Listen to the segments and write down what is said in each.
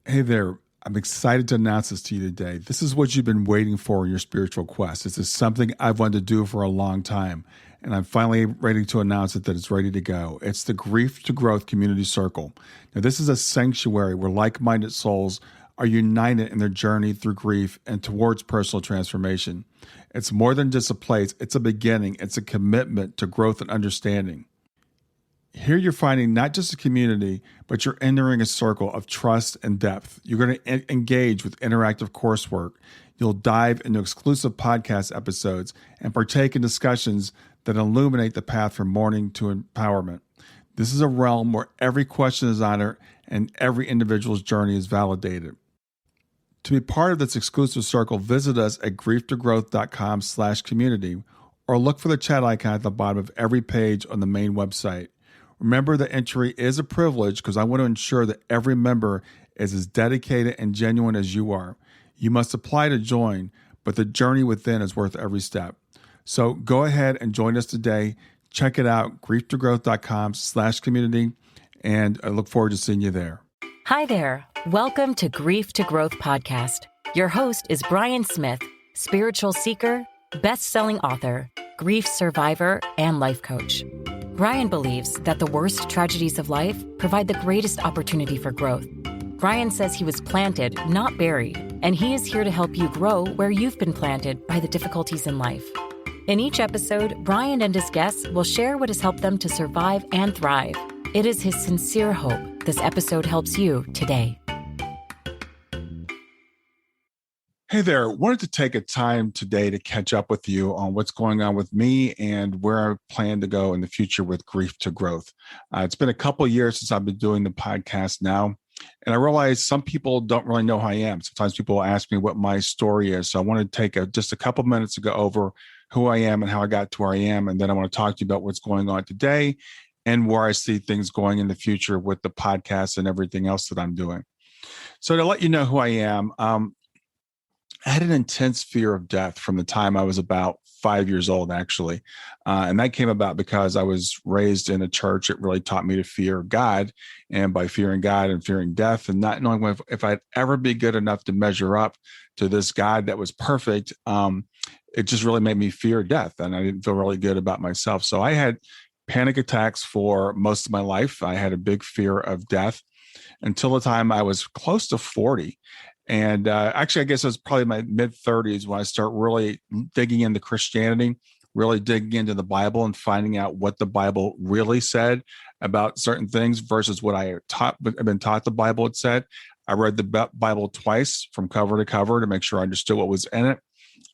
Hey there. I'm excited to announce this to you today. This is what you've been waiting for in your spiritual quest. This is something I've wanted to do for a long time, and I'm finally ready to announce it that it's ready to go. It's the Grief to Growth Community Circle. Now, this is a sanctuary where like-minded souls are united in their journey through grief and towards personal transformation. It's more than just a place. It's a beginning. It's a commitment to growth and understanding. Here you're finding not just a community, but you're entering a circle of trust and depth. You're going to engage with interactive coursework. You'll dive into exclusive podcast episodes and partake in discussions that illuminate the path from mourning to empowerment. This is a realm where every question is honored and every individual's journey is validated. To be part of this exclusive circle, visit us at grieftogrowth.com/community or look for the chat icon at the bottom of every page on the main website. Remember that entry is a privilege because I want to ensure that every member is as dedicated and genuine as you are. You must apply to join, but the journey within is worth every step. So go ahead and join us today. Check it out, grieftogrowth.com/community, and I look forward to seeing you there. Hi there. Welcome to Grief to Growth Podcast. Your host is Brian Smith, spiritual seeker, best-selling author, grief survivor, and life coach. Brian believes that the worst tragedies of life provide the greatest opportunity for growth. Brian says he was planted, not buried, and he is here to help you grow where you've been planted by the difficulties in life. In each episode, Brian and his guests will share what has helped them to survive and thrive. It is his sincere hope this episode helps you today. Hey there. Wanted to take a time today to catch up with you on what's going on with me and where I plan to go in the future with Grief to Growth. It's been a couple of years since I've been doing the podcast now, and I realize some people don't really know who I am. Sometimes people ask me what my story is. So I want to take just a couple minutes to go over who I am and how I got to where I am. And then I want to talk to you about what's going on today and where I see things going in the future with the podcast and everything else that I'm doing. So to let you know who I am, I had an intense fear of death from the time I was about 5 years old, actually. And that came about because I was raised in a church. It really taught me to fear God. And by fearing God and fearing death and not knowing if I'd ever be good enough to measure up to this God that was perfect, it just really made me fear death. And I didn't feel really good about myself. So I had panic attacks for most of my life. I had a big fear of death until the time I was close to 40. And actually, I guess it was probably my mid-30s when I start really digging into Christianity, really digging into the Bible and finding out what the Bible really said about certain things versus what I had been taught the Bible had said. I read the Bible twice from cover to cover to make sure I understood what was in it.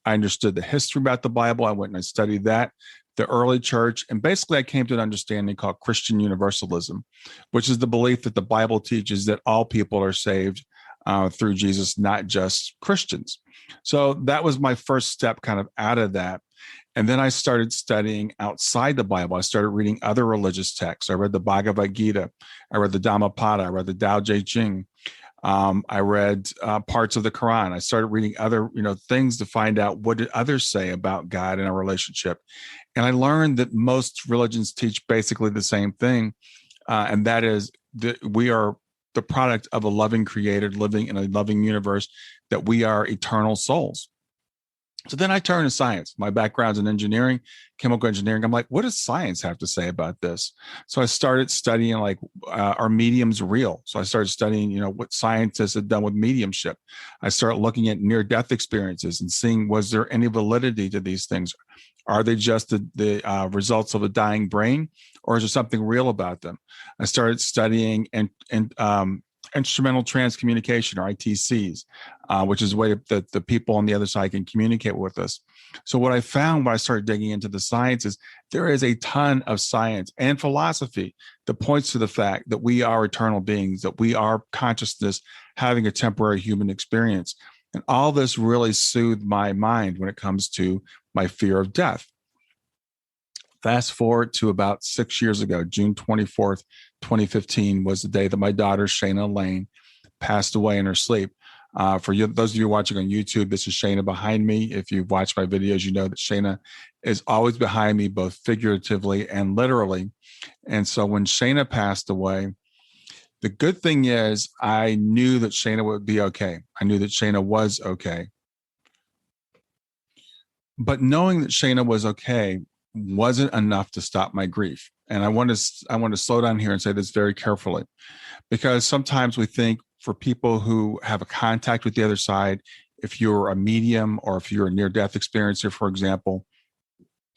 I understood the history about the Bible. I went and I studied that, the early church. And basically, I came to an understanding called Christian universalism, which is the belief that the Bible teaches that all people are saved through Jesus, not just Christians. So that was my first step kind of out of that. And then I started studying outside the Bible. I started reading other religious texts. I read the Bhagavad Gita. I read the Dhammapada. I read the Tao Te Ching. I read parts of the Quran. I started reading other, things to find out what did others say about God and our relationship. And I learned that most religions teach basically the same thing, and that is that we are the product of a loving creator living in a loving universe, that we are eternal souls. So then I turned to science. My background's in engineering, chemical engineering. I'm like, what does science have to say about this? So I started studying are mediums real? So I started studying, what scientists had done with mediumship. I started looking at near-death experiences and seeing, was there any validity to these things? Are they just the results of a dying brain, or is there something real about them? I started studying instrumental transcommunication, or ITCs, which is a way that the people on the other side can communicate with us. So what I found when I started digging into the science is there is a ton of science and philosophy that points to the fact that we are eternal beings, that we are consciousness having a temporary human experience. And all this really soothed my mind when it comes to my fear of death. Fast forward to about 6 years ago, June 24th, 2015 was the day that my daughter, Shayna Lane, passed away in her sleep. For you, those of you watching on YouTube, this is Shayna behind me. If you've watched my videos, you know that Shayna is always behind me, both figuratively and literally. And so when Shayna passed away, The good thing is I knew that Shayna would be okay. I knew that Shayna was okay. But knowing that Shayna was okay wasn't enough to stop my grief. And I want to slow down here and say this very carefully, because sometimes we think for people who have a contact with the other side, if you're a medium or if you're a near-death experiencer, for example,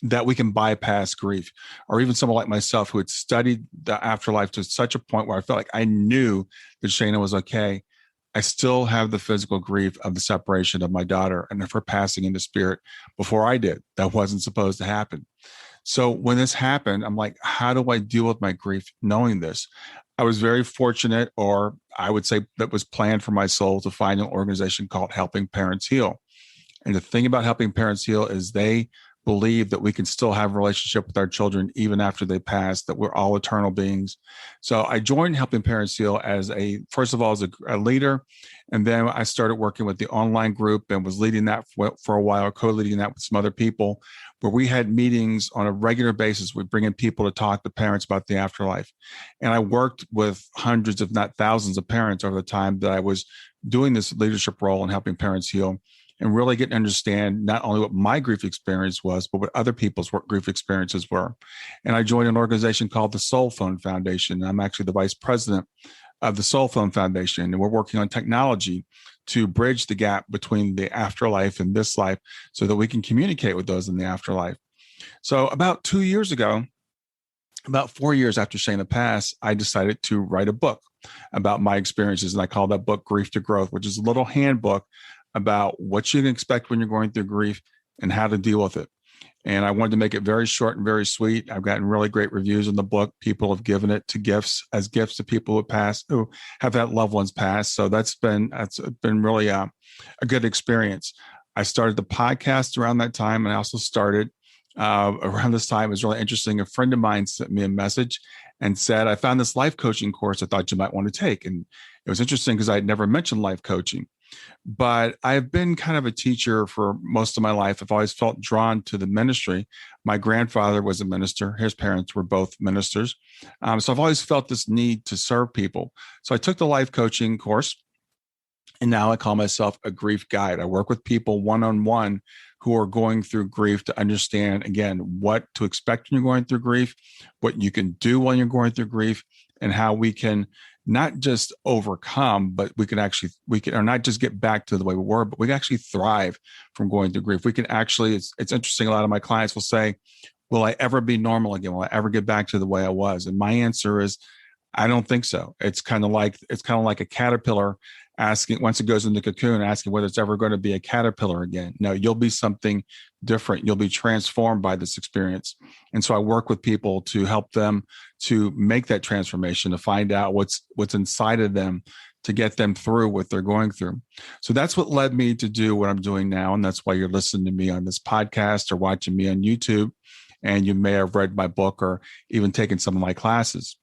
that we can bypass grief, or even someone like myself who had studied the afterlife to such a point where I felt like I knew that Shayna was okay. I still have the physical grief of the separation of my daughter and of her passing into spirit before I did. That wasn't supposed to happen. So when this happened, I'm like, how do I deal with my grief knowing this? I was very fortunate, or I would say that was planned for my soul, to find an organization called Helping Parents Heal. And the thing about Helping Parents Heal is they believe that we can still have a relationship with our children even after they pass, that we're all eternal beings. So I joined Helping Parents Heal as first of all, as a leader. And then I started working with the online group and was leading that for a while, co-leading that with some other people, where we had meetings on a regular basis. We bring in people to talk to parents about the afterlife. And I worked with hundreds, if not thousands, of parents over the time that I was doing this leadership role in Helping Parents Heal, and really get to understand not only what my grief experience was, but what other people's grief experiences were. And I joined an organization called the Soul Phone Foundation. I'm actually the vice president of the Soul Phone Foundation, and we're working on technology to bridge the gap between the afterlife and this life so that we can communicate with those in the afterlife. So about 2 years ago, about 4 years after Shayna passed, I decided to write a book about my experiences. And I call that book Grief to Growth, which is a little handbook about what you can expect when you're going through grief and how to deal with it. And I wanted to make it very short and very sweet. I've gotten really great reviews in the book. People have given it as gifts to people who have had loved ones pass. So that's been really a good experience. I started the podcast around that time, and I also started around this time. It was really interesting. A friend of mine sent me a message and said, I found this life coaching course I thought you might want to take. And it was interesting because I had never mentioned life coaching. But I've been kind of a teacher for most of my life. I've always felt drawn to the ministry. My grandfather was a minister. His parents were both ministers. So I've always felt this need to serve people. So I took the life coaching course, and now I call myself a grief guide. I work with people one-on-one who are going through grief to understand, again, what to expect when you're going through grief, what you can do while you're going through grief, and how we can not just overcome, but we can or not just get back to the way we were, but we can actually thrive from going through grief. We can actually, it's interesting. A lot of my clients will say, will I ever be normal again? Will I ever get back to the way I was? And my answer is, I don't think so. It's kind of like a caterpillar asking, once it goes into the cocoon, asking whether it's ever going to be a caterpillar again. No, you'll be something different. You'll be transformed by this experience. And so I work with people to help them to make that transformation, to find out what's inside of them, to get them through what they're going through. So that's what led me to do what I'm doing now. And that's why you're listening to me on this podcast or watching me on YouTube. And you may have read my book or even taken some of my classes.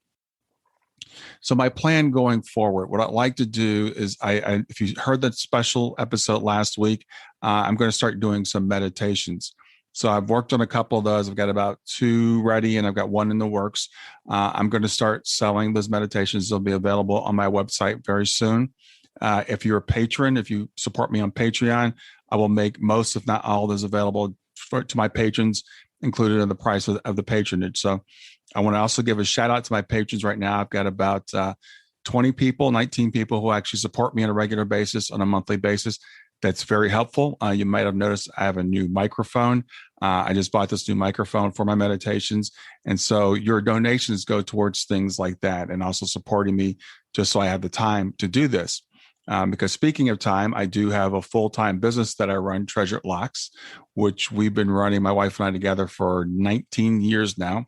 So my plan going forward, what I'd like to do is, if you heard that special episode last week, I'm going to start doing some meditations. So I've worked on a couple of those. I've got about 2 ready, and I've got 1 in the works. I'm going to start selling those meditations. They'll be available on my website very soon. If you're a patron, if you support me on Patreon, I will make most, if not all, of those available to my patrons, included in the price of the patronage. So I want to also give a shout out to my patrons right now. I've got about 19 people who actually support me on a regular basis, on a monthly basis. That's very helpful. You might have noticed I have a new microphone. I just bought this new microphone for my meditations. And so your donations go towards things like that, and also supporting me just so I have the time to do this. Because speaking of time, I do have a full-time business that I run, Treasure Locks, which we've been running, my wife and I, together for 19 years now.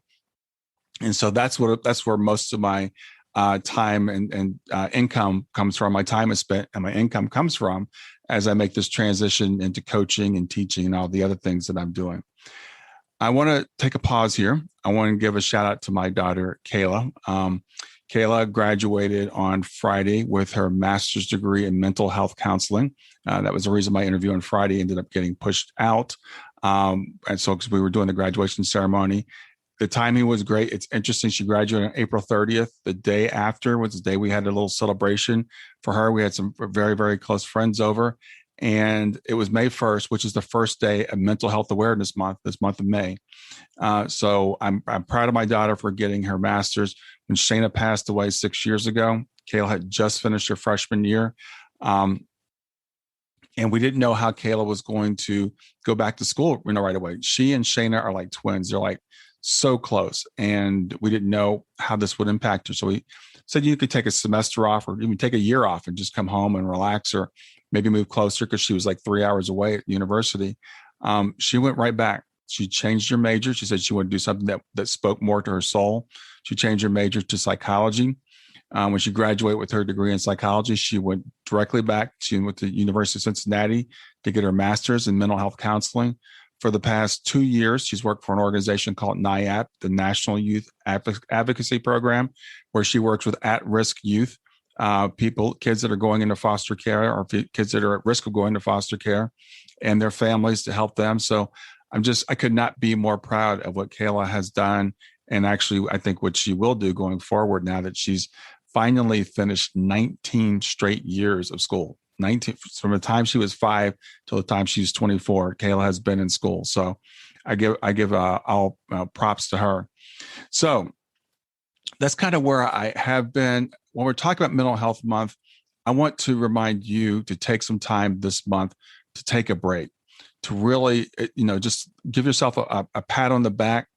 And so that's where most of my time and income comes from. My time is spent and my income comes from as I make this transition into coaching and teaching and all the other things that I'm doing. I want to take a pause here. I want to give a shout out to my daughter, Kayla. Kayla graduated on Friday with her master's degree in mental health counseling. That was the reason my interview on Friday ended up getting pushed out. And so because we were doing the graduation ceremony. The timing was great. It's interesting. She graduated on April 30th. The day after was the day we had a little celebration for her. We had some very, very close friends over. And it was May 1st, which is the first day of Mental Health Awareness Month, this month of May. So I'm proud of my daughter for getting her master's. When Shayna passed away 6 years ago, Kayla had just finished her freshman year. And we didn't know how Kayla was going to go back to school, right away. She and Shayna are like twins. They're like so close. And we didn't know how this would impact her. So we said you could take a semester off or even take a year off and just come home and relax, or maybe move closer, because she was like 3 hours away at university. She went right back. She changed her major. She said she wanted to do something that spoke more to her soul. She changed her major to psychology. When she graduated with her degree in psychology, she went directly back. She went to the University of Cincinnati to get her master's in mental health counseling. For the past 2 years, she's worked for an organization called NIAP, the National Youth Advocacy Program, where she works with at-risk youth, kids that are going into foster care, or kids that are at risk of going to foster care, and their families, to help them. So I could not be more proud of what Kayla has done. And actually, I think what she will do going forward, now that she's finally finished 19 straight years of school. 19 from the time she was 5 till the time she was 24. Kayla has been in school, so I give all props to her. So that's kind of where I have been. When we're talking about Mental Health Month, I want to remind you to take some time this month to take a break, to really, just give yourself a pat on the back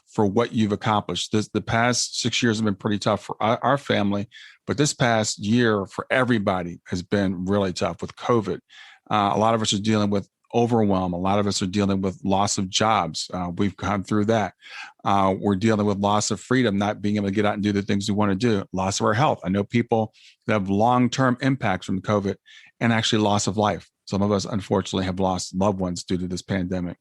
for what you've accomplished. The past 6 years have been pretty tough for our family, but this past year for everybody has been really tough with COVID. A lot of us are dealing with overwhelm. A lot of us are dealing with loss of jobs. We've gone through that. We're dealing with loss of freedom, not being able to get out and do the things we want to do, loss of our health. I know people that have long-term impacts from COVID, and actually loss of life. Some of us, unfortunately, have lost loved ones due to this pandemic.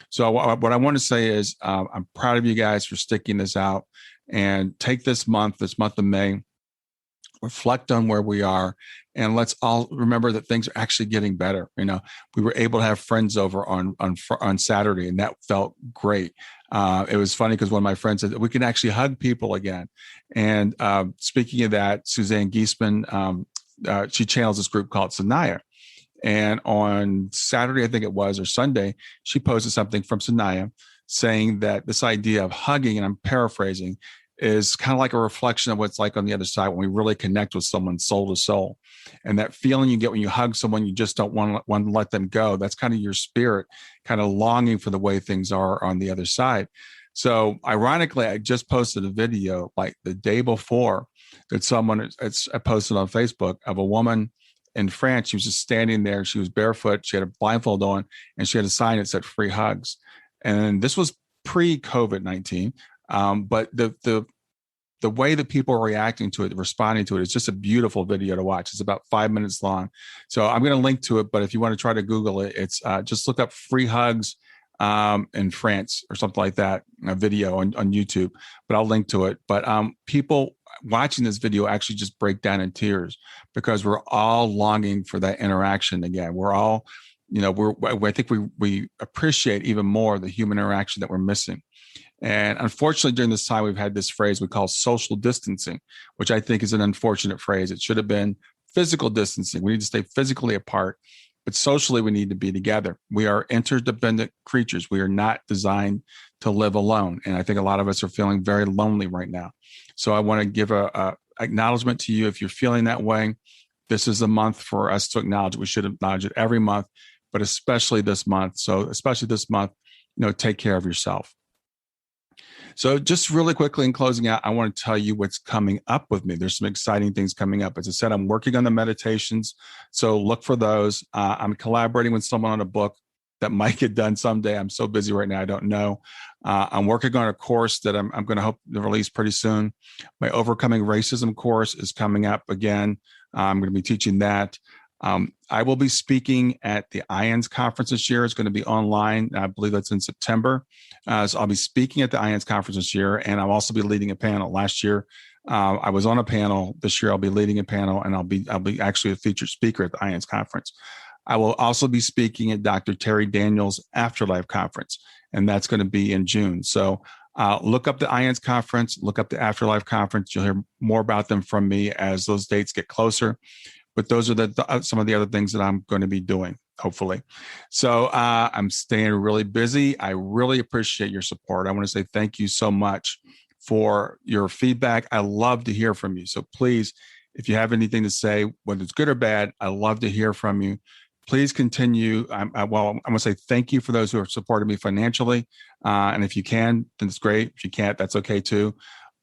So what I want to say is I'm proud of you guys for sticking this out, and take this month of May, reflect on where we are, and let's all remember that things are actually getting better. We were able to have friends over on Saturday, and that felt great. It was funny because one of my friends said that we can actually hug people again. And speaking of that, Suzanne Giesman, she channels this group called Sanaya. And on Saturday, I think it was, or Sunday, she posted something from Sanaya saying that this idea of hugging, and I'm paraphrasing, is kind of like a reflection of what's like on the other side when we really connect with someone soul to soul. And that feeling you get when you hug someone, you just don't want to let them go. That's kind of your spirit kind of longing for the way things are on the other side. So ironically, I just posted a video like the day before that I posted on Facebook of a woman in France. She was just standing there. She was barefoot. She had a blindfold on, and she had a sign that said "free hugs." And this was pre-COVID-19. But the way that people are reacting to it, responding to it, is just a beautiful video to watch. It's about 5 minutes long. So I'm going to link to it. But if you want to try to Google it, it's just look up "free hugs" in France or something like that, a video on YouTube. But I'll link to it. But people watching this video actually just break down in tears, because we're all longing for that interaction again. We're all, I think we appreciate even more the human interaction that we're missing. And unfortunately, during this time, we've had this phrase we call social distancing, which I think is an unfortunate phrase. It should have been physical distancing. We need to stay physically apart, but socially, we need to be together. We are interdependent creatures. We are not designed to live alone. And I think a lot of us are feeling very lonely right now. So I want to give a acknowledgement to you. If you're feeling that way, this is a month for us to acknowledge it. We should acknowledge it every month, but especially this month. So especially this month, take care of yourself. So just really quickly in closing out, I want to tell you what's coming up with me. There's some exciting things coming up. As I said, I'm working on the meditations, so look for those. I'm collaborating with someone on a book that might get done someday. I'm so busy right now, I don't know. I'm working on a course that I'm going to hope to release pretty soon. My Overcoming Racism course is coming up again. I'm going to be teaching that. I will be speaking at the IANS conference this year. It's going to be online. I believe that's in September. So I'll be speaking at the IANS conference this year, and I'll also be leading a panel. Last year, I was on a panel. This year, I'll be leading a panel, and I'll be actually a featured speaker at the IANS conference. I will also be speaking at Dr. Terry Daniels' Afterlife Conference, and that's going to be in June. So Look up the IANS conference, look up the Afterlife conference. You'll hear more about them from me as those dates get closer. But those are some of the other things that I'm going to be doing, hopefully. So I'm staying really busy. I really appreciate your support. I want to say thank you so much for your feedback. I love to hear from you. So please, if you have anything to say, whether it's good or bad, I love to hear from you. Please continue. I'm going to say thank you for those who have supported me financially. And if you can, then it's great. If you can't, that's okay too.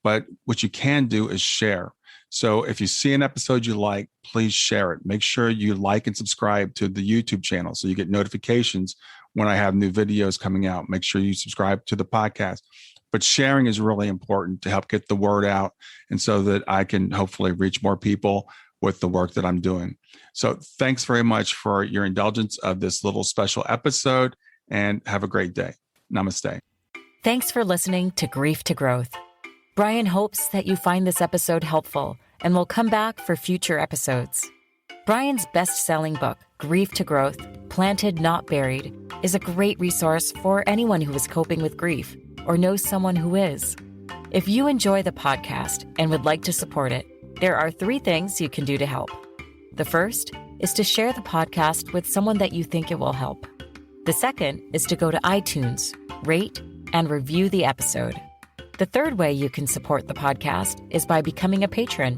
But what you can do is share. So if you see an episode you like, please share it. Make sure you like and subscribe to the YouTube channel so you get notifications when I have new videos coming out. Make sure you subscribe to the podcast. But sharing is really important to help get the word out and so that I can hopefully reach more people with the work that I'm doing. So thanks very much for your indulgence of this little special episode and have a great day. Namaste. Thanks for listening to Grief to Growth. Brian hopes that you find this episode helpful and will come back for future episodes. Brian's best-selling book, Grief to Growth, Planted Not Buried, is a great resource for anyone who is coping with grief or knows someone who is. If you enjoy the podcast and would like to support it, there are 3 things you can do to help. The first is to share the podcast with someone that you think it will help. The second is to go to iTunes, rate, and review the episode. The third way you can support the podcast is by becoming a patron.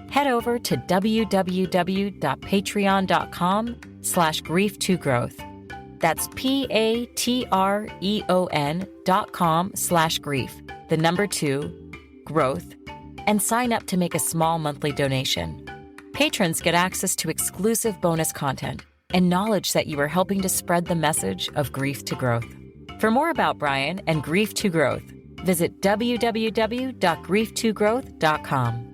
Head over to www.patreon.com/grief2growth. That's patreon.com/grief, the number 2, growth, and sign up to make a small monthly donation. Patrons get access to exclusive bonus content and knowledge that you are helping to spread the message of grief to growth. For more about Brian and Grief to Growth, visit www.grief2growth.com.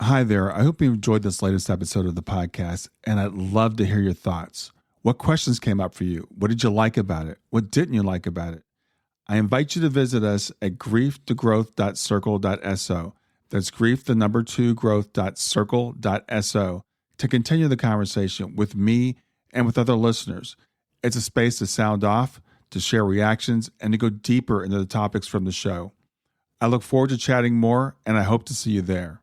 Hi there. I hope you enjoyed this latest episode of the podcast, and I'd love to hear your thoughts. What questions came up for you? What did you like about it? What didn't you like about it? I invite you to visit us at grieftogrowth.circle.so. That's grief, the number 2, growth.circle.so to continue the conversation with me and with other listeners. It's a space to sound off, to share reactions, and to go deeper into the topics from the show. I look forward to chatting more, and I hope to see you there.